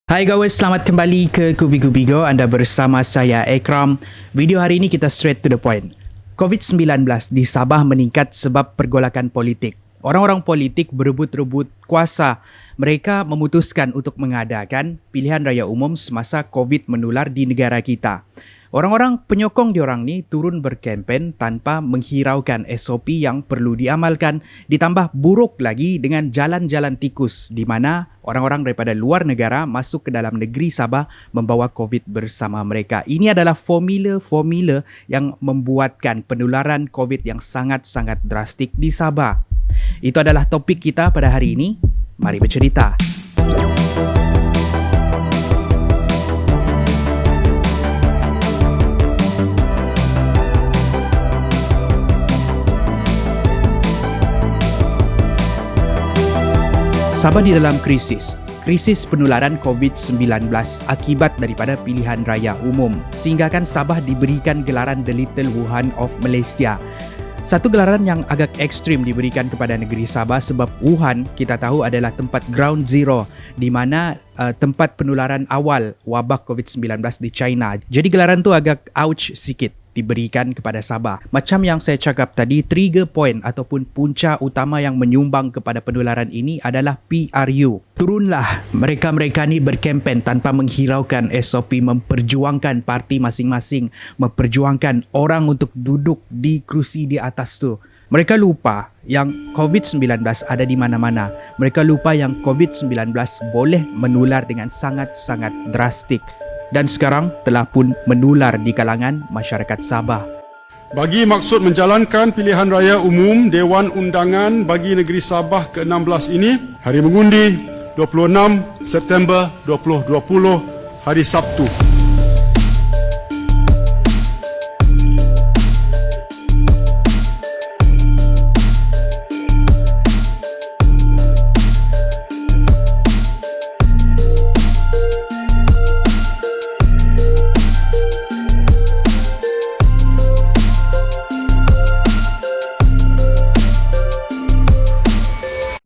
Hai guys, selamat kembali ke Kubi-Kubigo. Anda bersama saya Ekram. Video hari ini kita straight to the point. COVID-19 di Sabah meningkat sebab pergolakan politik. Orang-orang politik berebut-rebut kuasa. Mereka memutuskan untuk mengadakan pilihan raya umum semasa COVID menular di negara kita. Orang-orang penyokong diorang ni turun berkempen tanpa menghiraukan SOP yang perlu diamalkan, ditambah buruk lagi dengan jalan-jalan tikus di mana orang-orang daripada luar negara masuk ke dalam negeri Sabah membawa COVID bersama mereka. Ini adalah formula yang membuatkan penularan COVID yang sangat-sangat drastik di Sabah. Itu adalah topik kita pada hari ini. Mari bercerita. Sabah di dalam krisis penularan COVID-19 akibat daripada pilihan raya umum, sehinggakan Sabah diberikan gelaran The Little Wuhan of Malaysia. Satu gelaran yang agak ekstrim diberikan kepada negeri Sabah sebab Wuhan kita tahu adalah tempat ground zero di mana tempat penularan awal wabak COVID-19 di China. Jadi gelaran tu agak ouch sikit diberikan kepada Sabah. Macam yang saya cakap tadi, trigger point ataupun punca utama yang menyumbang kepada penularan ini adalah PRU. Turunlah mereka-mereka ni berkempen tanpa menghiraukan SOP, memperjuangkan parti masing-masing, memperjuangkan orang untuk duduk di kerusi di atas tu. Mereka lupa yang COVID-19 ada di mana-mana. Mereka lupa yang COVID-19 boleh menular dengan sangat-sangat drastik. Dan sekarang telah pun menular di kalangan masyarakat Sabah. Bagi maksud menjalankan pilihan raya umum Dewan Undangan bagi negeri Sabah ke-16 ini, hari mengundi 26 September 2020, hari Sabtu.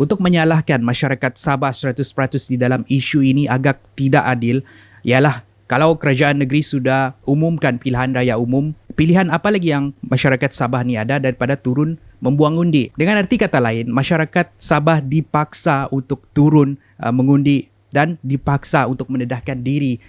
Untuk menyalahkan masyarakat Sabah 100% di dalam isu ini agak tidak adil, ialah kalau kerajaan negeri sudah umumkan pilihan raya umum, pilihan apa lagi yang masyarakat Sabah ni ada daripada turun membuang undi. Dengan arti kata lain, masyarakat Sabah dipaksa untuk turun mengundi dan dipaksa untuk mendedahkan diri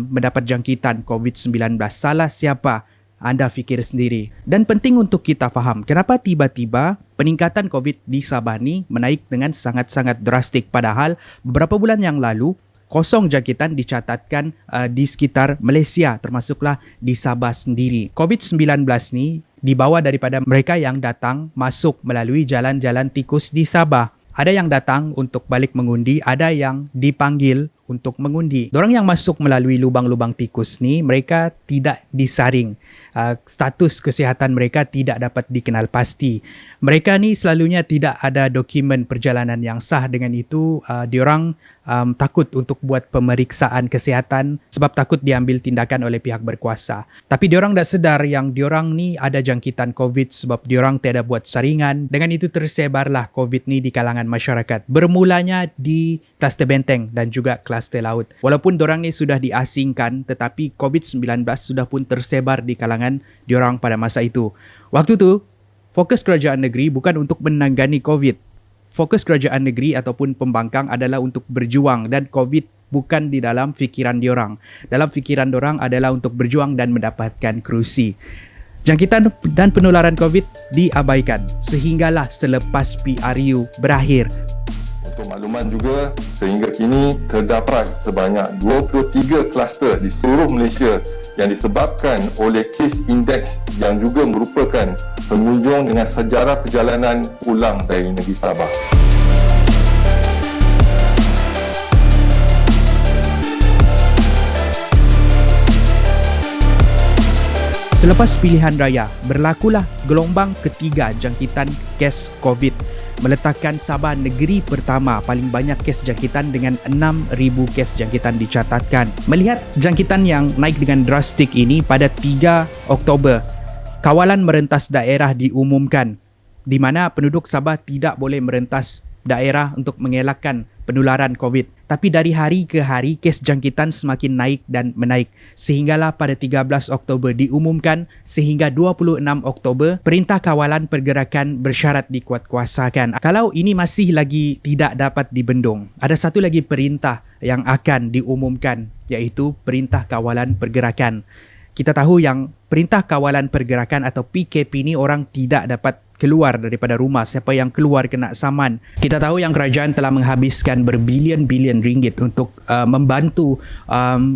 mendapat jangkitan COVID-19. Salah siapa? Anda fikir sendiri. Dan penting untuk kita faham kenapa tiba-tiba peningkatan COVID di Sabah ni menaik dengan sangat-sangat drastik, padahal beberapa bulan yang lalu kosong jangkitan dicatatkan di sekitar Malaysia, termasuklah di Sabah sendiri. COVID-19 ni dibawa daripada mereka yang datang masuk melalui jalan-jalan tikus di Sabah. Ada yang datang untuk balik mengundi, ada yang dipanggil untuk mengundi. Dorang yang masuk melalui lubang-lubang tikus ni, mereka tidak disaring. Status kesihatan mereka tidak dapat dikenal pasti. Mereka ni selalunya tidak ada dokumen perjalanan yang sah. Dengan itu, diorang takut untuk buat pemeriksaan kesihatan sebab takut diambil tindakan oleh pihak berkuasa. Tapi diorang dah sedar yang diorang ni ada jangkitan COVID sebab diorang tiada buat saringan. Dengan itu tersebarlah COVID ni di kalangan masyarakat. Bermulanya di Kluster Benteng dan juga Kluster Laut. Walaupun diorang ni sudah diasingkan, tetapi COVID-19 sudah pun tersebar di kalangan diorang pada masa itu. Waktu tu, fokus kerajaan negeri bukan untuk menangani COVID. Fokus kerajaan negeri ataupun pembangkang adalah untuk berjuang, dan COVID bukan di dalam fikiran diorang. Dalam fikiran diorang adalah untuk berjuang dan mendapatkan kerusi. Jangkitan dan penularan COVID diabaikan sehinggalah selepas PRU berakhir. Untuk makluman juga, sehingga kini terdapat sebanyak 23 kluster di seluruh Malaysia yang disebabkan oleh kes indeks yang juga merupakan pengunjung dengan sejarah perjalanan pulang dari negeri Sabah. Selepas pilihan raya, berlakulah gelombang ketiga jangkitan kes COVID, meletakkan Sabah negeri pertama paling banyak kes jangkitan dengan 6,000 kes jangkitan dicatatkan. Melihat jangkitan yang naik dengan drastik ini, pada 3 Oktober, kawalan merentas daerah diumumkan di mana penduduk Sabah tidak boleh merentas daerah untuk mengelakkan penularan COVID. Tapi dari hari ke hari, kes jangkitan semakin naik dan menaik. Sehinggalah pada 13 Oktober diumumkan sehingga 26 Oktober, Perintah Kawalan Pergerakan bersyarat dikuatkuasakan. Kalau ini masih lagi tidak dapat dibendung, ada satu lagi perintah yang akan diumumkan, iaitu Perintah Kawalan Pergerakan. Kita tahu yang Perintah Kawalan Pergerakan atau PKP ni orang tidak dapat keluar daripada rumah. Siapa yang keluar kena saman. Kita tahu yang kerajaan telah menghabiskan berbilion-bilion ringgit untuk membantu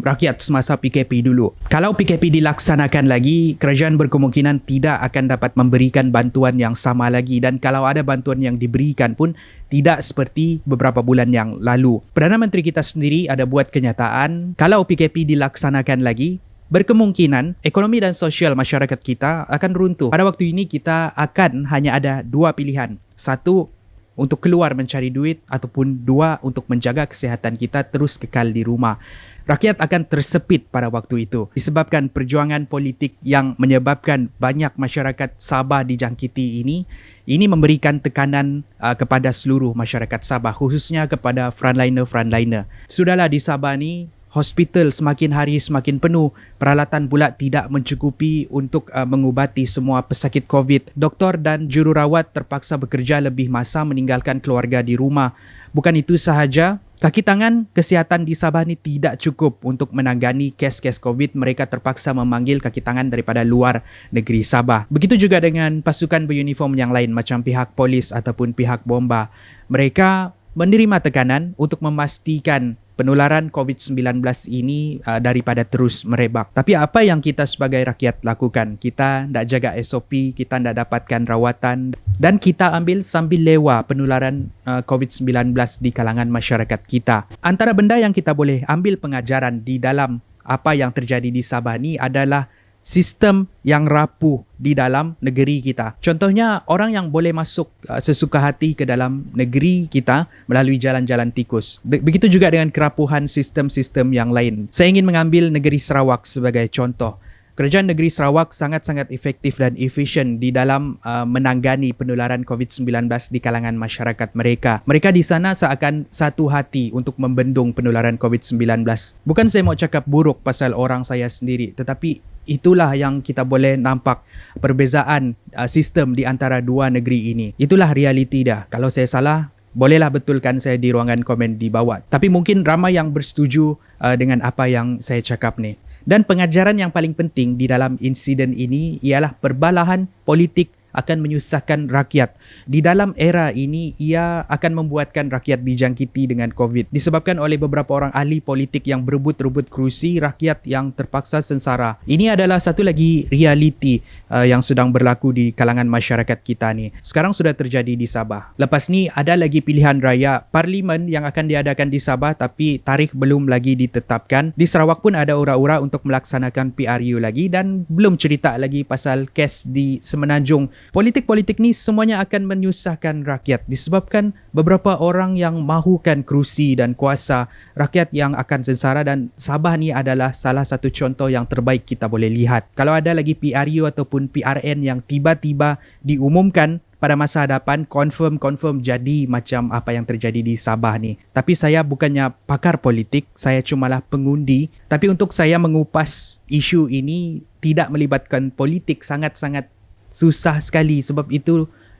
rakyat semasa PKP dulu. Kalau PKP dilaksanakan lagi, kerajaan berkemungkinan tidak akan dapat memberikan bantuan yang sama lagi, dan kalau ada bantuan yang diberikan pun tidak seperti beberapa bulan yang lalu. Perdana Menteri kita sendiri ada buat kenyataan kalau PKP dilaksanakan lagi, berkemungkinan ekonomi dan sosial masyarakat kita akan runtuh. Pada waktu ini kita akan hanya ada dua pilihan. Satu, untuk keluar mencari duit, ataupun dua, untuk menjaga kesihatan kita terus kekal di rumah. Rakyat akan tersepit pada waktu itu disebabkan perjuangan politik yang menyebabkan banyak masyarakat Sabah dijangkiti ini. Ini memberikan tekanan kepada seluruh masyarakat Sabah, khususnya kepada frontliner-frontliner. Sudahlah di Sabah ni, hospital semakin hari semakin penuh, peralatan pula tidak mencukupi untuk mengubati semua pesakit COVID. Doktor dan jururawat terpaksa bekerja lebih masa meninggalkan keluarga di rumah. Bukan itu sahaja, kaki tangan kesihatan di Sabah ni tidak cukup untuk menangani kes-kes COVID. Mereka terpaksa memanggil kaki tangan daripada luar negeri Sabah. Begitu juga dengan pasukan beruniform yang lain macam pihak polis ataupun pihak bomba. Mereka menerima tekanan untuk memastikan penularan COVID-19 ini daripada terus merebak. Tapi apa yang kita sebagai rakyat lakukan? Kita tidak jaga SOP, kita tidak dapatkan rawatan, dan kita ambil sambil lewa penularan COVID-19 di kalangan masyarakat kita. Antara benda yang kita boleh ambil pengajaran di dalam apa yang terjadi di Sabah ni adalah sistem yang rapuh di dalam negeri kita. Contohnya, orang yang boleh masuk sesuka hati ke dalam negeri kita melalui jalan-jalan tikus. Begitu juga dengan kerapuhan sistem-sistem yang lain. Saya ingin mengambil negeri Sarawak sebagai contoh. Kerajaan negeri Sarawak sangat-sangat efektif dan efisien di dalam menangani penularan COVID-19 di kalangan masyarakat mereka. Mereka di sana seakan satu hati untuk membendung penularan COVID-19. Bukan saya mau cakap buruk pasal orang saya sendiri, tetapi itulah yang kita boleh nampak perbezaan sistem di antara dua negeri ini. Itulah realiti dah. Kalau saya salah, bolehlah betulkan saya di ruangan komen di bawah. Tapi mungkin ramai yang bersetuju dengan apa yang saya cakap ni. Dan pengajaran yang paling penting di dalam insiden ini ialah perbalahan politik akan menyusahkan rakyat. Di dalam era ini, ia akan membuatkan rakyat dijangkiti dengan COVID. Disebabkan oleh beberapa orang ahli politik yang berebut-rebut kerusi, rakyat yang terpaksa sengsara. Ini adalah satu lagi realiti yang sedang berlaku di kalangan masyarakat kita ni. Sekarang sudah terjadi di Sabah. Lepas ni ada lagi pilihan raya parlimen yang akan diadakan di Sabah, tapi tarikh belum lagi ditetapkan. Di Sarawak pun ada ura-ura untuk melaksanakan PRU lagi, dan belum cerita lagi pasal kes di Semenanjung. Politik-politik ni semuanya akan menyusahkan rakyat disebabkan beberapa orang yang mahukan kerusi dan kuasa, rakyat yang akan sengsara, dan Sabah ni adalah salah satu contoh yang terbaik kita boleh lihat. Kalau ada lagi PRU ataupun PRN yang tiba-tiba diumumkan pada masa hadapan, confirm jadi macam apa yang terjadi di Sabah ni. Tapi saya bukannya pakar politik, saya cumalah pengundi. Tapi untuk saya mengupas isu ini tidak melibatkan politik sangat-sangat susah sekali, sebab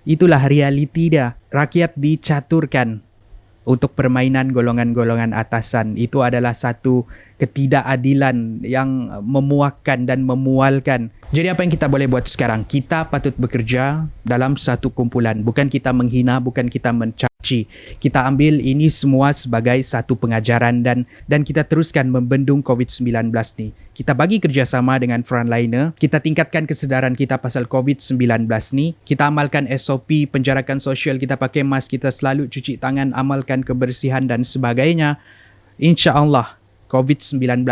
itulah realiti dia. Rakyat dicaturkan untuk permainan golongan-golongan atasan. Itu adalah satu ketidakadilan yang memuakkan dan memualkan. Jadi apa yang kita boleh buat sekarang? Kita patut bekerja dalam satu kumpulan. Bukan kita menghina, bukan kita mencaci. Kita ambil ini semua sebagai satu pengajaran dan kita teruskan membendung COVID-19 ni. Kita bagi kerjasama dengan frontliner. Kita tingkatkan kesedaran kita pasal COVID-19 ni. Kita amalkan SOP, penjarakan sosial, kita pakai mask, kita selalu cuci tangan, amalkan kebersihan dan sebagainya. InsyaAllah COVID-19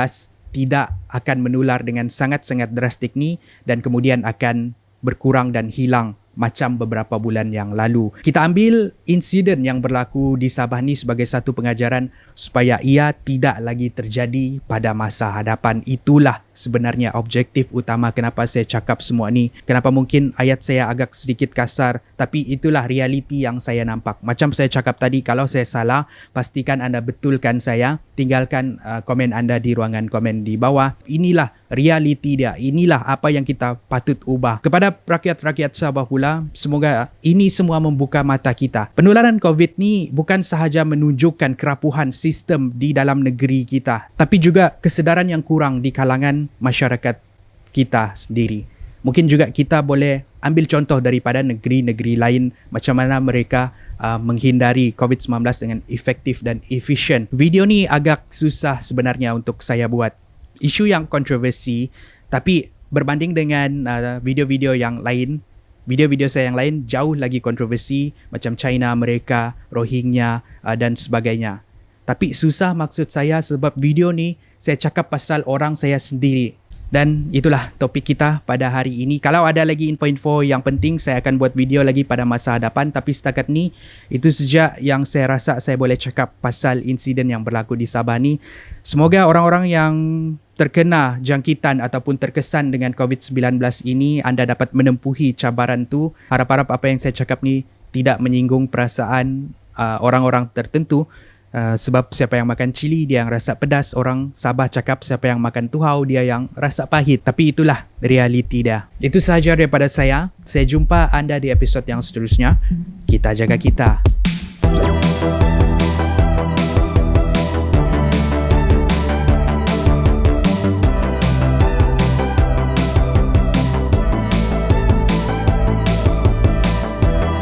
tidak akan menular dengan sangat-sangat drastik ni dan kemudian akan berkurang dan hilang macam beberapa bulan yang lalu. Kita ambil insiden yang berlaku di Sabah ni sebagai satu pengajaran supaya ia tidak lagi terjadi pada masa hadapan. Itulah sebenarnya objektif utama kenapa saya cakap semua ni. Kenapa mungkin ayat saya agak sedikit kasar, tapi itulah realiti yang saya nampak. Macam saya cakap tadi, kalau saya salah, pastikan anda betulkan saya. Tinggalkan komen anda di ruangan komen di bawah. Inilah realiti dia. Inilah apa yang kita patut ubah. Kepada rakyat-rakyat Sabah pula, semoga ini semua membuka mata kita. Penularan COVID ni bukan sahaja menunjukkan kerapuhan sistem di dalam negeri kita, tapi juga kesedaran yang kurang di kalangan masyarakat kita sendiri. Mungkin juga kita boleh ambil contoh daripada negeri-negeri lain macam mana mereka menghindari COVID-19 dengan efektif dan efisien. Video ni agak susah sebenarnya untuk saya buat. Isu yang kontroversi, tapi berbanding dengan video-video yang lain, video-video saya yang lain jauh lagi kontroversi macam China, Amerika, Rohingya dan sebagainya. Tapi susah maksud saya sebab video ni saya cakap pasal orang saya sendiri. Dan itulah topik kita pada hari ini. Kalau ada lagi info-info yang penting, saya akan buat video lagi pada masa hadapan. Tapi setakat ni, itu saja yang saya rasa saya boleh cakap pasal insiden yang berlaku di Sabah ni. Semoga orang-orang yang terkena jangkitan ataupun terkesan dengan COVID-19 ini, anda dapat menempuhi cabaran tu. Harap-harap apa yang saya cakap ni tidak menyinggung perasaan orang-orang tertentu. Sebab siapa yang makan cili dia yang rasa pedas. Orang Sabah cakap siapa yang makan tuhau dia yang rasa pahit. Tapi itulah realiti dia. Itu sahaja daripada saya. Saya jumpa anda di episod yang seterusnya. Kita jaga kita.